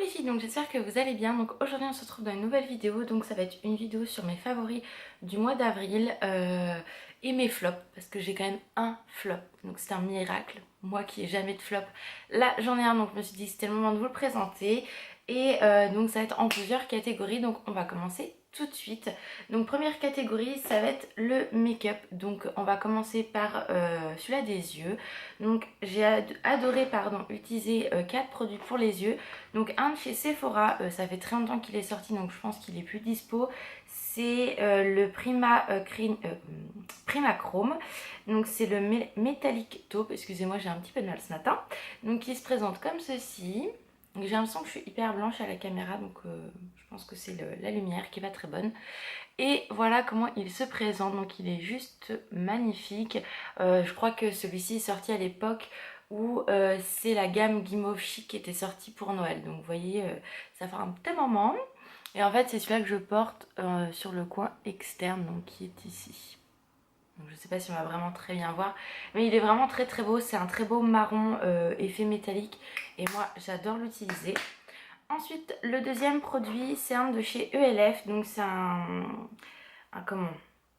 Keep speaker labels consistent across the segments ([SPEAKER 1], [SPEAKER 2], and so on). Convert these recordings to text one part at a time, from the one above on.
[SPEAKER 1] les filles, donc j'espère que vous allez bien. Donc aujourd'hui on se retrouve dans une nouvelle vidéo. Donc ça va être une vidéo sur mes favoris du mois d'avril et mes flops, parce que j'ai quand même un flop, donc c'est un miracle. Moi qui ai jamais de flop, là j'en ai un, donc je me suis dit c'était le moment de vous le présenter. Et donc ça va être en plusieurs catégories, donc on va commencer tout de suite. Donc première catégorie, ça va être le make-up. Donc on va commencer par celui-là des yeux. Donc j'ai adoré utiliser 4 produits pour les yeux. Donc un de chez Sephora, ça fait très longtemps qu'il est sorti, donc je pense qu'il est plus dispo. C'est le Prima Chrome. Donc c'est le Metallic Taupe, excusez-moi j'ai un petit peu de mal ce matin. Donc il se présente comme ceci. J'ai l'impression que je suis hyper blanche à la caméra, donc je pense que c'est la lumière qui est pas très bonne. Et voilà comment il se présente, donc il est juste magnifique. Je crois que celui-ci est sorti à l'époque où c'est la gamme Guimauve Chic qui était sortie pour Noël. Donc vous voyez, ça fait un petit moment. Et en fait c'est celui-là que je porte sur le coin externe, donc qui est ici. Donc, je sais pas si on va vraiment très bien voir, mais il est vraiment très très beau. C'est un très beau marron effet métallique et moi j'adore l'utiliser. Ensuite le deuxième produit c'est un de chez ELF, donc c'est une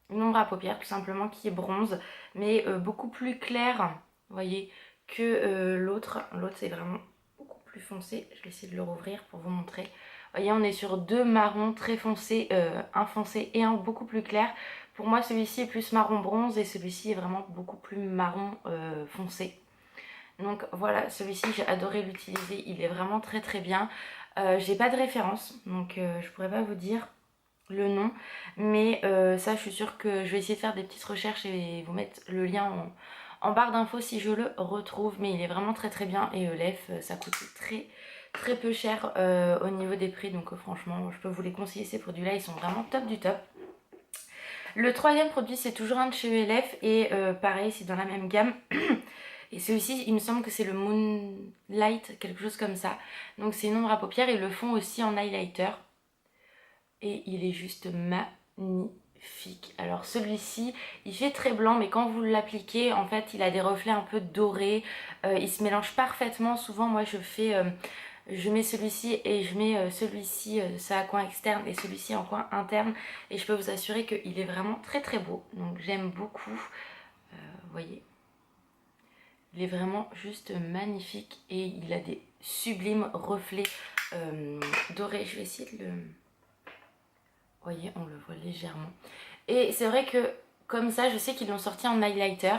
[SPEAKER 1] ombre à paupières tout simplement qui est bronze, mais beaucoup plus clair, vous voyez, que l'autre. L'autre c'est vraiment beaucoup plus foncé. Je vais essayer de le rouvrir pour vous montrer. Vous voyez, on est sur deux marrons très foncés, un foncé et un beaucoup plus clair. Pour moi celui-ci est plus marron bronze et celui-ci est vraiment beaucoup plus marron foncé. Donc voilà, celui-ci j'ai adoré l'utiliser, il est vraiment très très bien. J'ai pas de référence, donc je pourrais pas vous dire le nom, mais ça je suis sûre que je vais essayer de faire des petites recherches et vous mettre le lien en barre d'infos si je le retrouve. Mais il est vraiment très très bien et ELF ça coûte très très peu cher au niveau des prix, donc franchement je peux vous les conseiller, ces produits là, ils sont vraiment top du top. Le troisième produit c'est toujours un de chez ELF et pareil c'est dans la même gamme. Et celui-ci, il me semble que c'est le Moonlight, quelque chose comme ça. Donc c'est une ombre à paupières, ils le font aussi en highlighter. Et il est juste magnifique. Alors celui-ci, il fait très blanc, mais quand vous l'appliquez, en fait, il a des reflets un peu dorés. Il se mélange parfaitement. Souvent, moi, je mets celui-ci et je mets celui-ci, ça à coin externe, et celui-ci en coin interne. Et je peux vous assurer qu'il est vraiment très très beau. Donc j'aime beaucoup. Vous voyez, il est vraiment juste magnifique et il a des sublimes reflets dorés. Je vais essayer de le... Vous voyez, on le voit légèrement. Et c'est vrai que comme ça, je sais qu'ils l'ont sorti en highlighter.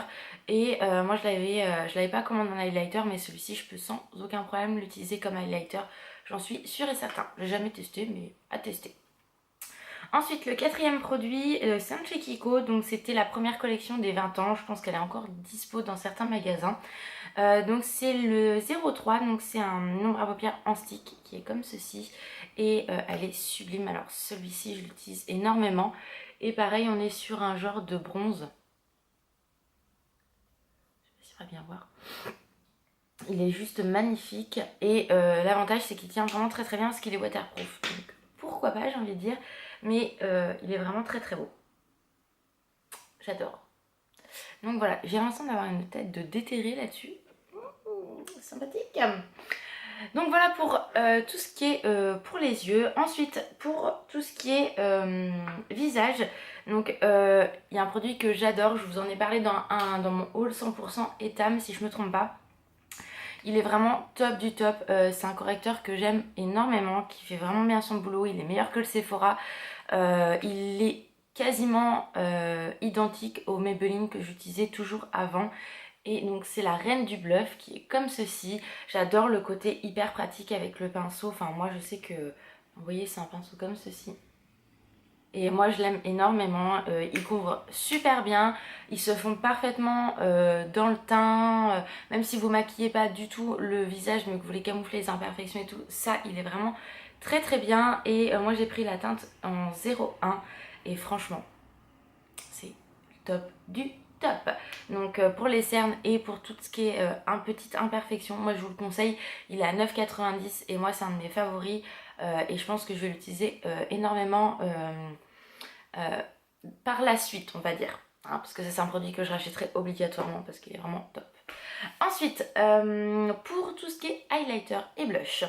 [SPEAKER 1] Et moi, je l'avais pas commandé en highlighter, mais celui-ci, je peux sans aucun problème l'utiliser comme highlighter. J'en suis sûre et certain. Je l'ai jamais testé, mais à tester. Ensuite, le quatrième produit, c'est un de chez Kiko. Donc, c'était la première collection des 20 ans. Je pense qu'elle est encore dispo dans certains magasins. Donc, c'est le 03. Donc, c'est un ombre à paupières en stick qui est comme ceci. Et elle est sublime. Alors, celui-ci, je l'utilise énormément. Et pareil, on est sur un genre de bronze. Je sais pas si on va bien voir. Il est juste magnifique. Et l'avantage, c'est qu'il tient vraiment très très bien parce qu'il est waterproof. Donc, pourquoi pas, j'ai envie de dire. Mais il est vraiment très très beau. J'adore. Donc voilà, j'ai l'impression d'avoir une tête de déterré là-dessus. Sympathique. Donc voilà pour tout ce qui est pour les yeux. Ensuite, pour tout ce qui est visage, donc il y a un produit que j'adore. Je vous en ai parlé dans mon haul 100% Etam, si je me trompe pas. Il est vraiment top du top. C'est un correcteur que j'aime énormément, qui fait vraiment bien son boulot. Il est meilleur que le Sephora. Il est quasiment identique au Maybelline que j'utilisais toujours avant. Et donc c'est la Reine du Bluff qui est comme ceci. J'adore le côté hyper pratique avec le pinceau. Enfin moi je sais que, vous voyez, c'est un pinceau comme ceci. Et moi je l'aime énormément, ils couvrent super bien, ils se font parfaitement dans le teint, même si vous maquillez pas du tout le visage mais que vous voulez camoufler les imperfections et tout, ça il est vraiment très très bien. Et moi j'ai pris la teinte en 01 et franchement c'est top du top. Donc pour les cernes et pour tout ce qui est petite imperfection, moi je vous le conseille, il est à 9,90 et moi c'est un de mes favoris et je pense que je vais l'utiliser énormément par la suite, on va dire, hein, parce que ça c'est un produit que je rachèterai obligatoirement parce qu'il est vraiment top. Ensuite, pour tout ce qui est highlighter et blush,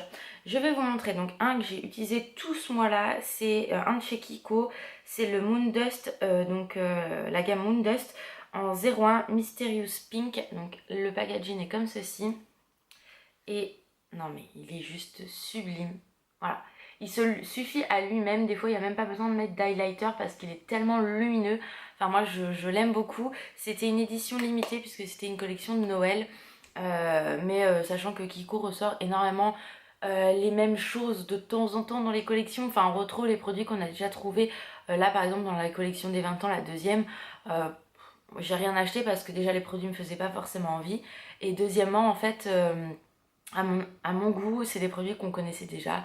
[SPEAKER 1] je vais vous montrer donc un que j'ai utilisé tout ce mois-là, c'est un de chez Kiko, c'est le Moon Dust, la gamme Moon Dust en 01 Mysterious Pink. Donc le packaging est comme ceci. Et non mais il est juste sublime. Voilà. Il se suffit à lui-même, des fois il n'y a même pas besoin de mettre d'highlighter parce qu'il est tellement lumineux. Enfin moi je l'aime beaucoup. C'était une édition limitée puisque c'était une collection de Noël. Sachant que Kiko ressort énormément les mêmes choses de temps en temps dans les collections. Enfin on retrouve les produits qu'on a déjà trouvés. Là par exemple dans la collection des 20 ans, la deuxième, j'ai rien acheté parce que déjà les produits me faisaient pas forcément envie. Et deuxièmement en fait... à mon goût, c'est des produits qu'on connaissait déjà,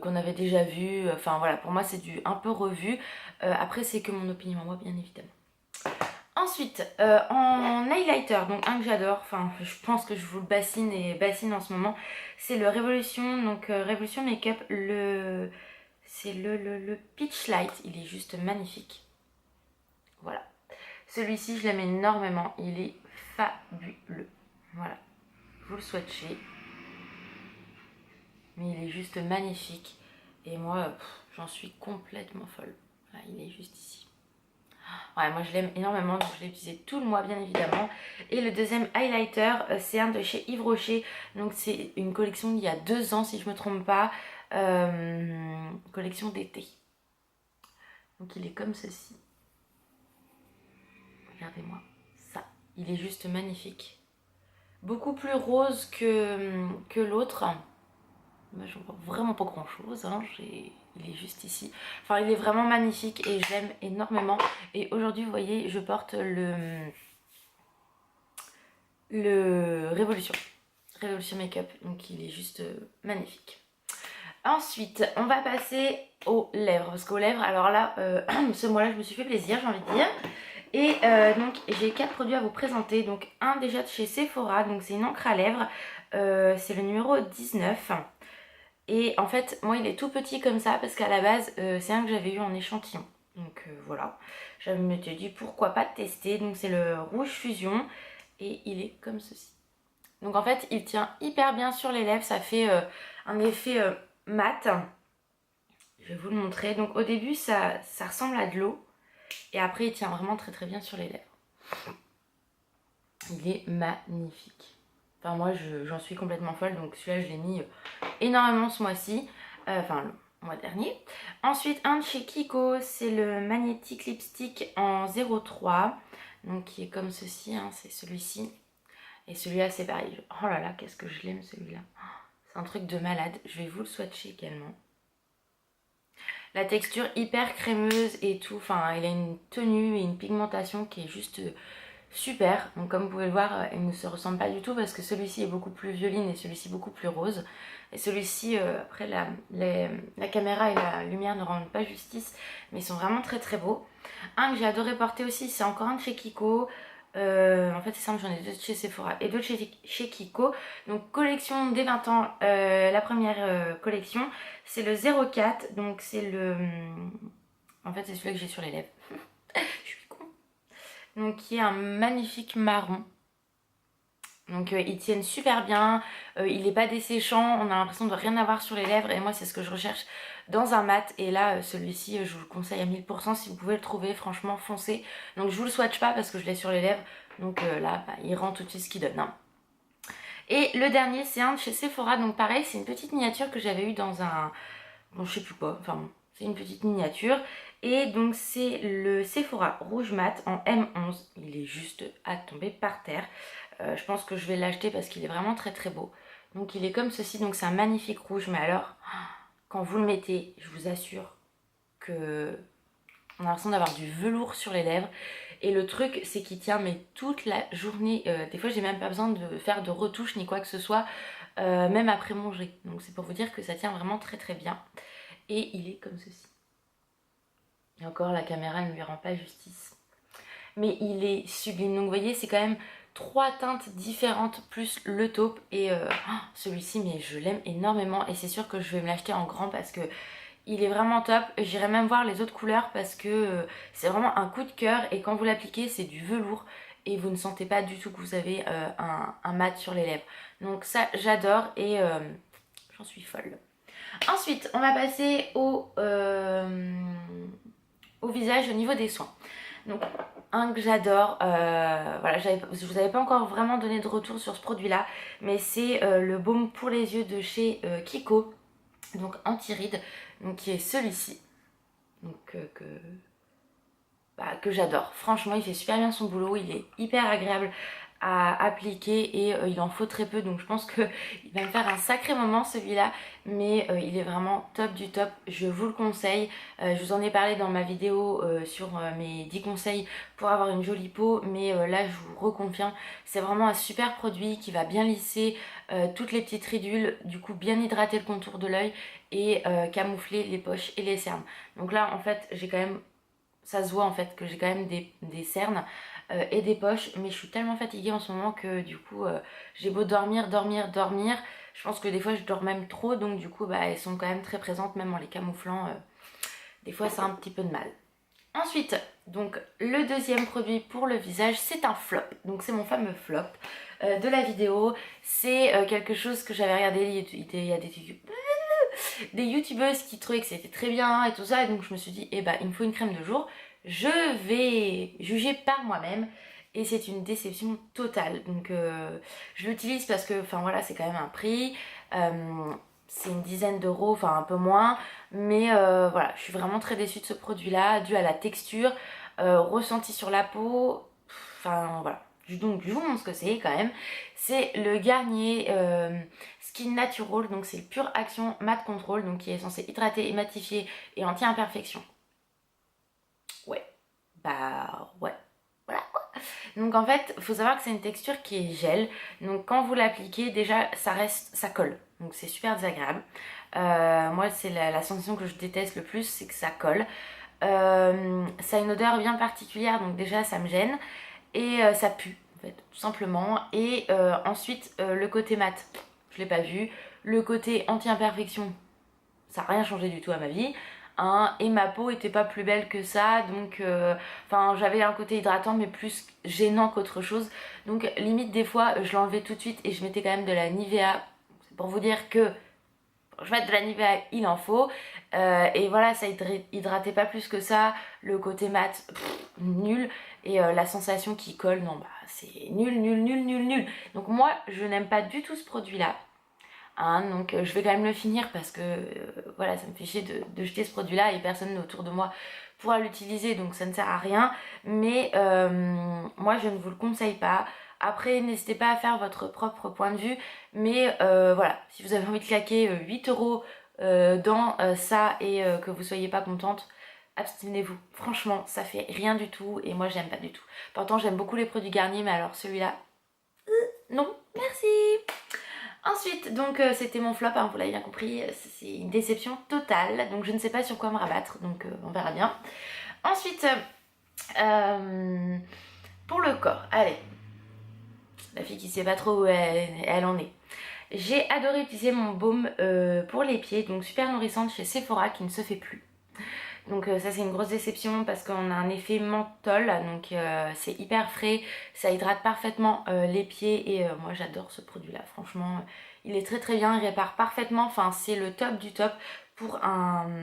[SPEAKER 1] qu'on avait déjà vus. Enfin voilà, pour moi c'est du un peu revu. Après c'est que mon opinion à moi bien évidemment. Ensuite, en highlighter, donc un que j'adore, enfin je pense que je vous le bassine en ce moment, c'est le Révolution, donc Révolution Makeup, c'est le Peach Light, il est juste magnifique. Voilà. Celui-ci je l'aime énormément, il est fabuleux. Voilà, vous le swatchez. Mais il est juste magnifique. Et moi, j'en suis complètement folle. Voilà, il est juste ici. Ouais, moi je l'aime énormément, donc je l'ai utilisé tout le mois bien évidemment. Et le deuxième highlighter, c'est un de chez Yves Rocher. Donc c'est une collection d'il y a 2 ans si je ne me trompe pas. Collection d'été. Donc il est comme ceci. Regardez-moi ça. Il est juste magnifique. Beaucoup plus rose que l'autre. Moi, je vois vraiment pas grand chose, hein. Il est juste ici. Enfin, il est vraiment magnifique et j'aime énormément. Et aujourd'hui, vous voyez, je porte le Révolution Makeup. Donc, il est juste magnifique. Ensuite, on va passer aux lèvres. Parce qu'aux lèvres, alors là, ce mois-là, je me suis fait plaisir, j'ai envie de dire. Et donc, j'ai 4 produits à vous présenter. Donc, un déjà de chez Sephora. Donc, c'est une encre à lèvres. C'est le numéro 19. Et en fait, moi il est tout petit comme ça parce qu'à la base, c'est un que j'avais eu en échantillon. Donc voilà, je me suis dit pourquoi pas tester. Donc c'est le Rouge Fusion et il est comme ceci. Donc en fait, il tient hyper bien sur les lèvres, ça fait un effet mat. Je vais vous le montrer. Donc au début, ça ressemble à de l'eau et après, il tient vraiment très très bien sur les lèvres. Il est magnifique. Enfin moi j'en suis complètement folle, donc celui-là je l'ai mis énormément ce mois-ci, enfin le mois dernier. Ensuite un de chez Kiko, c'est le Magnetic Lipstick en 03, donc qui est comme ceci, hein, c'est celui-ci. Et celui-là c'est pareil, oh là là qu'est-ce que je l'aime celui-là, c'est un truc de malade, je vais vous le swatcher également. La texture hyper crémeuse et tout, enfin il a une tenue et une pigmentation qui est juste... super, donc comme vous pouvez le voir, il ne se ressemble pas du tout parce que celui-ci est beaucoup plus violine et celui-ci beaucoup plus rose. Et celui-ci, après la caméra et la lumière ne rendent pas justice, mais ils sont vraiment très très beaux. Un que j'ai adoré porter aussi, c'est encore un de chez Kiko. En fait c'est simple, j'en ai 2 de chez Sephora et 2 de chez Kiko. Donc collection des 20 ans, la première collection, c'est le 04, donc c'est le... En fait c'est celui que j'ai sur les lèvres. Donc qui est un magnifique marron. Donc ils tiennent super bien, il n'est pas desséchant, on a l'impression de rien avoir sur les lèvres et moi c'est ce que je recherche dans un mat. Et là celui-ci je vous le conseille à 1000%, si vous pouvez le trouver, franchement foncez. Donc je vous le swatch pas parce que je l'ai sur les lèvres, donc là bah, il rend tout de suite ce qu'il donne, hein. Et le dernier c'est un de chez Sephora, donc pareil c'est une petite miniature que j'avais eu dans un... Bon je sais plus quoi, enfin bon, c'est une petite miniature. Et donc c'est le Sephora Rouge Mat en M11. Il est juste à tomber par terre. Je pense que je vais l'acheter parce qu'il est vraiment très très beau. Donc il est comme ceci, donc c'est un magnifique rouge. Mais alors, quand vous le mettez, je vous assure que on a l'impression d'avoir du velours sur les lèvres. Et le truc, c'est qu'il tient mais toute la journée. Des fois, j'ai même pas besoin de faire de retouches ni quoi que ce soit, même après manger. Donc c'est pour vous dire que ça tient vraiment très très bien. Et il est comme ceci. Et encore, la caméra ne lui rend pas justice. Mais il est sublime. Donc vous voyez, c'est quand même 3 teintes différentes plus le taupe. Et celui-ci, mais je l'aime énormément. Et c'est sûr que je vais me l'acheter en grand parce que il est vraiment top. J'irai même voir les autres couleurs parce que c'est vraiment un coup de cœur. Et quand vous l'appliquez, c'est du velours. et vous ne sentez pas du tout que vous avez un mat sur les lèvres. Donc ça j'adore et j'en suis folle. Ensuite on va passer au visage au niveau des soins. Donc un que j'adore, voilà, je vous avais pas encore vraiment donné de retour sur ce produit là, mais c'est le baume pour les yeux de chez Kiko, donc anti-rides, donc qui est celui-ci, donc que j'adore. Franchement il fait super bien son boulot, il est hyper agréable à appliquer et il en faut très peu, donc je pense que il va me faire un sacré moment celui-là, mais il est vraiment top du top, je vous le conseille. Je vous en ai parlé dans ma vidéo sur mes 10 conseils pour avoir une jolie peau, mais là je vous reconfirme, c'est vraiment un super produit qui va bien lisser toutes les petites ridules, du coup bien hydrater le contour de l'œil et camoufler les poches et les cernes. Donc là en fait j'ai quand même, ça se voit en fait que j'ai quand même des cernes et des poches, mais je suis tellement fatiguée en ce moment que du coup j'ai beau dormir, je pense que des fois je dors même trop, donc du coup elles sont quand même très présentes, même en les camouflant, des fois ça a un petit peu de mal. Ensuite, donc le deuxième produit pour le visage, c'est un flop, donc c'est mon fameux flop de la vidéo. C'est quelque chose que j'avais regardé, il y a des youtubeuses qui trouvaient que c'était très bien et tout ça, et donc je me suis dit il me faut une crème de jour, je vais juger par moi-même, et c'est une déception totale. Donc je l'utilise parce que enfin voilà, c'est quand même un prix, c'est une dizaine d'euros, enfin un peu moins, mais voilà, je suis vraiment très déçue de ce produit là, dû à la texture, ressenti sur la peau, enfin voilà. Donc je vous montre ce que c'est quand même. C'est le Garnier Skin Natural, donc c'est le Pure Action Matte Control, donc qui est censé hydrater, matifier et anti-imperfection. Ouais, ouais, voilà quoi. Donc en fait, il faut savoir que c'est une texture qui est gel, donc quand vous l'appliquez, déjà ça colle, donc c'est super désagréable. Moi c'est la sensation que je déteste le plus, c'est que ça colle. Ça a une odeur bien particulière, donc déjà ça me gêne, et ça pue en fait, tout simplement. Et ensuite le côté mat, je l'ai pas vu. Le côté anti-imperfection, ça n'a rien changé du tout à ma vie, hein, et ma peau était pas plus belle que ça, donc j'avais un côté hydratant mais plus gênant qu'autre chose, donc limite des fois je l'enlevais tout de suite et je mettais quand même de la Nivea. C'est pour vous dire que je mets de la Nivea, il en faut, et voilà, ça hydratait pas plus que ça. Le côté mat, nul, et la sensation qui colle, non c'est nul. Donc moi je n'aime pas du tout ce produit là, hein, donc je vais quand même le finir parce que voilà, ça me fait chier de jeter ce produit là et personne autour de moi pourra l'utiliser, donc ça ne sert à rien. Mais moi je ne vous le conseille pas. Après n'hésitez pas à faire votre propre point de vue, mais voilà, si vous avez envie de claquer 8 euros dans ça et que vous soyez pas contente, abstenez-vous. Franchement ça fait rien du tout et moi j'aime pas du tout. Pourtant j'aime beaucoup les produits Garnier, mais alors celui-là, non merci. Ensuite, donc c'était mon flop, hein, vous l'avez bien compris, c'est une déception totale, donc je ne sais pas sur quoi me rabattre, donc on verra bien. Ensuite, pour le corps, allez, la fille qui sait pas trop où elle en est. J'ai adoré utiliser mon baume pour les pieds, donc super nourrissante chez Sephora, qui ne se fait plus. Donc ça c'est une grosse déception parce qu'on a un effet menthol, donc c'est hyper frais, ça hydrate parfaitement les pieds, et moi j'adore ce produit là, franchement il est très très bien, il répare parfaitement, enfin c'est le top du top pour un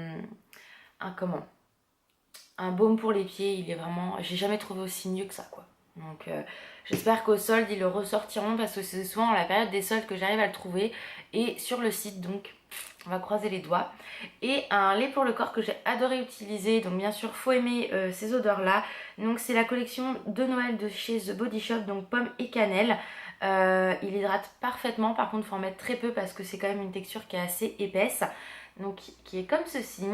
[SPEAKER 1] baume pour les pieds. Il est vraiment, j'ai jamais trouvé aussi mieux que ça quoi. Donc j'espère qu'au solde ils le ressortiront parce que c'est souvent à la période des soldes que j'arrive à le trouver, et sur le site, donc on va croiser les doigts. Et un lait pour le corps que j'ai adoré utiliser, donc bien sûr faut aimer ces odeurs là, donc c'est la collection de Noël de chez The Body Shop, donc pomme et cannelle. Il hydrate parfaitement, par contre il faut en mettre très peu parce que c'est quand même une texture qui est assez épaisse, donc qui est comme ceci.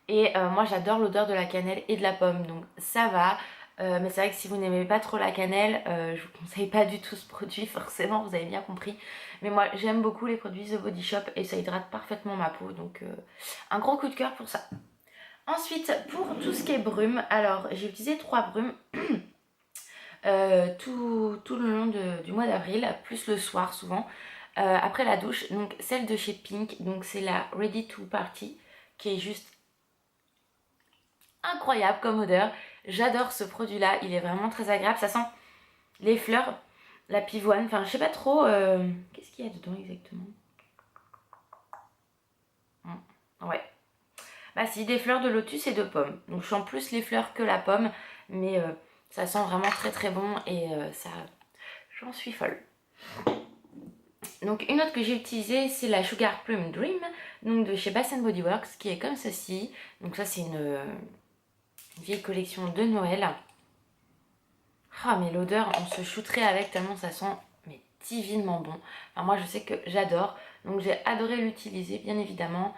[SPEAKER 1] Et moi j'adore l'odeur de la cannelle et de la pomme, donc ça va. Mais c'est vrai que si vous n'aimez pas trop la cannelle, je vous conseille pas du tout ce produit, forcément, vous avez bien compris. Mais moi j'aime beaucoup les produits The Body Shop et ça hydrate parfaitement ma peau, donc un gros coup de cœur pour ça. Ensuite, pour tout ce qui est brume, alors j'ai utilisé 3 brumes tout le long du mois d'avril, plus le soir souvent, après la douche. Donc celle de chez Pink, donc c'est la Ready to Party, qui est juste incroyable comme odeur. J'adore ce produit là, il est vraiment très agréable, ça sent les fleurs, la pivoine, enfin je sais pas trop, qu'est-ce qu'il y a dedans exactement? Ouais, bah si, des fleurs de lotus et de pommes. Donc je sens plus les fleurs que la pomme, mais ça sent vraiment très très bon et ça, j'en suis folle. Donc une autre que j'ai utilisée, c'est la Sugar Plum Dream, donc de chez Bath Body Works, qui est comme ceci. Donc ça c'est une vieille collection de Noël. Ah mais l'odeur, on se shooterait avec tellement ça sent mais divinement bon. Enfin, moi je sais que j'adore, donc j'ai adoré l'utiliser bien évidemment.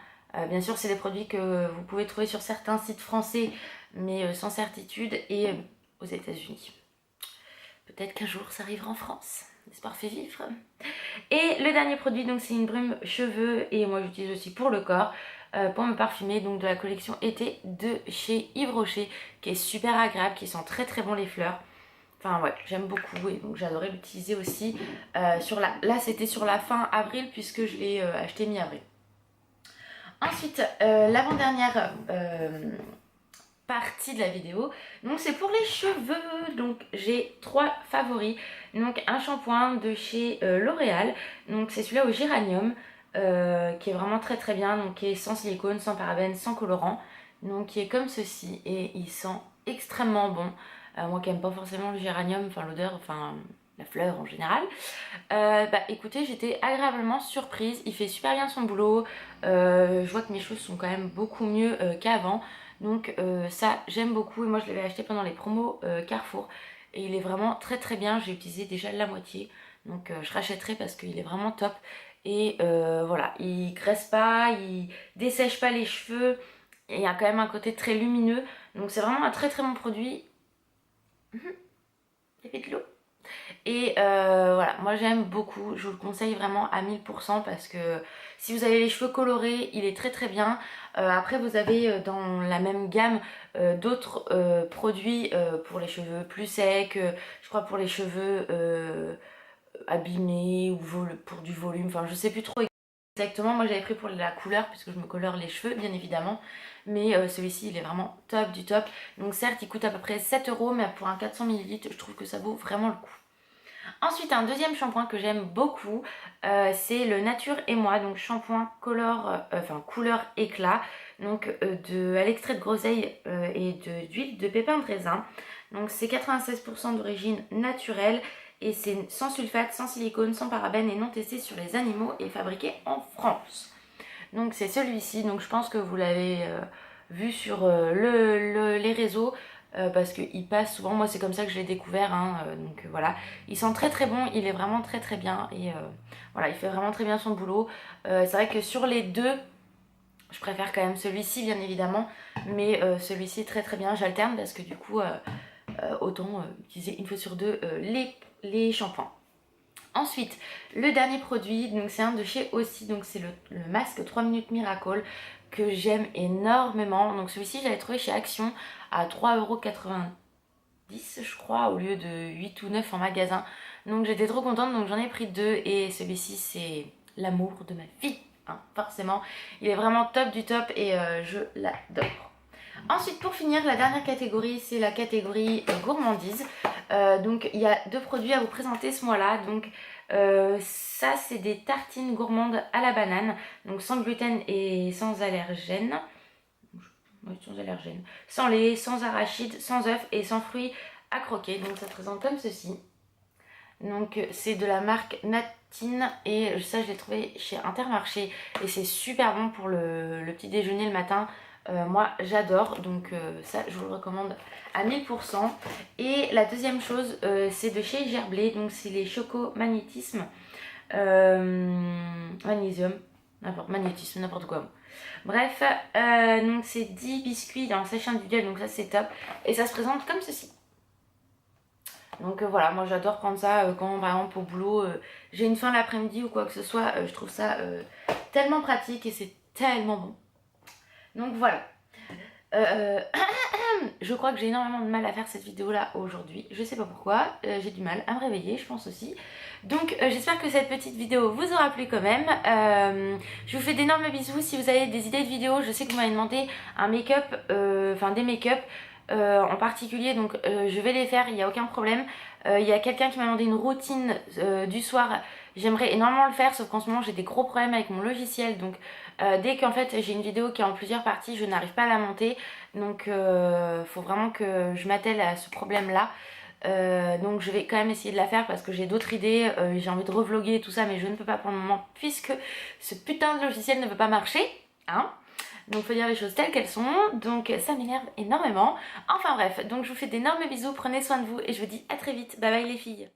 [SPEAKER 1] Bien sûr c'est des produits que vous pouvez trouver sur certains sites français, mais sans certitude, et aux États-Unis. Peut-être qu'un jour ça arrivera en France. L'espoir fait vivre. Et le dernier produit, donc c'est une brume cheveux, et moi j'utilise aussi pour le corps, pour me parfumer, donc de la collection été de chez Yves Rocher, qui est super agréable, qui sent très très bon les fleurs. Enfin ouais, j'aime beaucoup, et donc j'adorais l'utiliser aussi. Là c'était sur la fin avril, puisque je l'ai acheté mi-avril. Ensuite, l'avant-dernière partie de la vidéo, donc c'est pour les cheveux. Donc j'ai 3 favoris. Donc un shampoing de chez L'Oréal, donc c'est celui-là au géranium, qui est vraiment très très bien, donc qui est sans silicone, sans parabènes, sans colorant, donc qui est comme ceci, et il sent extrêmement bon. Moi qui aime pas forcément le géranium, enfin l'odeur, enfin la fleur en général, bah écoutez, j'étais agréablement surprise. Il fait super bien son boulot, je vois que mes cheveux sont quand même beaucoup mieux qu'avant, donc ça j'aime beaucoup. Et moi je l'avais acheté pendant les promos Carrefour, et il est vraiment très très bien. J'ai utilisé déjà la moitié, donc je rachèterai parce qu'il est vraiment top. Et voilà, il graisse pas, il dessèche pas les cheveux, et il y a quand même un côté très lumineux, donc c'est vraiment un très très bon produit. Il fait de l'eau. Et voilà, moi j'aime beaucoup, je vous le conseille vraiment à 1000%, parce que si vous avez les cheveux colorés, il est très très bien. Après vous avez dans la même gamme d'autres produits pour les cheveux plus secs, je crois pour les cheveux abîmés ou pour du volume, enfin je sais plus trop exactement. Moi j'avais pris pour la couleur puisque je me colore les cheveux bien évidemment, mais celui-ci il est vraiment top du top. Donc certes il coûte à peu près 7 €, mais pour un 400 ml je trouve que ça vaut vraiment le coup. Ensuite, un deuxième shampoing que j'aime beaucoup, c'est le Nature et Moi, donc shampoing couleur éclat, donc à l'extrait de groseille et d'huile de pépin de raisin. Donc c'est 96% d'origine naturelle, et c'est sans sulfate, sans silicone, sans parabènes, et non testé sur les animaux, et fabriqué en France. Donc c'est celui-ci, donc je pense que vous l'avez vu sur les réseaux, parce qu'il passe souvent. Moi c'est comme ça que je l'ai découvert, hein, donc voilà. Il sent très très bon, il est vraiment très très bien, et voilà, il fait vraiment très bien son boulot. C'est vrai que sur les deux, je préfère quand même celui-ci bien évidemment, mais celui-ci est très très bien. J'alterne parce que du coup autant utiliser une fois sur deux les shampoings. Ensuite, le dernier produit, donc c'est un de chez Aussi, donc c'est le masque 3 minutes Miracle, que j'aime énormément. Donc celui-ci, je l'avais trouvé chez Action à 3,90 € je crois, au lieu de 8 ou 9 en magasin. Donc j'étais trop contente, donc j'en ai pris 2, et celui-ci c'est l'amour de ma vie, hein, forcément. Il est vraiment top du top, et je l'adore. Ensuite, pour finir, la dernière catégorie, c'est la catégorie gourmandise. Donc il y a 2 produits à vous présenter ce mois-là. Donc ça c'est des tartines gourmandes à la banane, donc sans gluten et sans allergènes. Oui, sans allergènes. Sans lait, sans arachide, sans œufs et sans fruits à croquer. Donc ça se présente comme ceci. Donc c'est de la marque Natine, et ça je l'ai trouvé chez Intermarché, et c'est super bon pour le petit déjeuner le matin. Moi j'adore, donc ça je vous le recommande à 1000%. Et la deuxième chose, c'est de chez Gerblé, donc c'est les Choco Magnétisme Magnésium, magnétisme, n'importe quoi. Bref, donc c'est 10 biscuits dans sachet individuel, donc ça c'est top, et ça se présente comme ceci. Donc voilà, moi j'adore prendre ça quand par exemple au boulot j'ai une faim l'après-midi ou quoi que ce soit, je trouve ça tellement pratique, et c'est tellement bon. Donc voilà. Je crois que j'ai énormément de mal à faire cette vidéo là aujourd'hui, je sais pas pourquoi, j'ai du mal à me réveiller, je pense aussi. Donc j'espère que cette petite vidéo vous aura plu quand même. Je vous fais d'énormes bisous. Si vous avez des idées de vidéos, je sais que vous m'avez demandé un make-up, enfin des make-up. en particulier, donc je vais les faire, il n'y a aucun problème. Il y a quelqu'un qui m'a demandé une routine du soir, j'aimerais énormément le faire, sauf qu'en ce moment j'ai des gros problèmes avec mon logiciel, donc dès qu'en fait j'ai une vidéo qui est en plusieurs parties, je n'arrive pas à la monter, donc faut vraiment que je m'attelle à ce problème là. Donc je vais quand même essayer de la faire parce que j'ai d'autres idées, j'ai envie de revloguer et tout ça, mais je ne peux pas pour le moment puisque ce putain de logiciel ne veut pas marcher, hein. Donc faut dire les choses telles qu'elles sont, donc ça m'énerve énormément. Enfin bref, donc je vous fais d'énormes bisous, prenez soin de vous et je vous dis à très vite, bye bye les filles.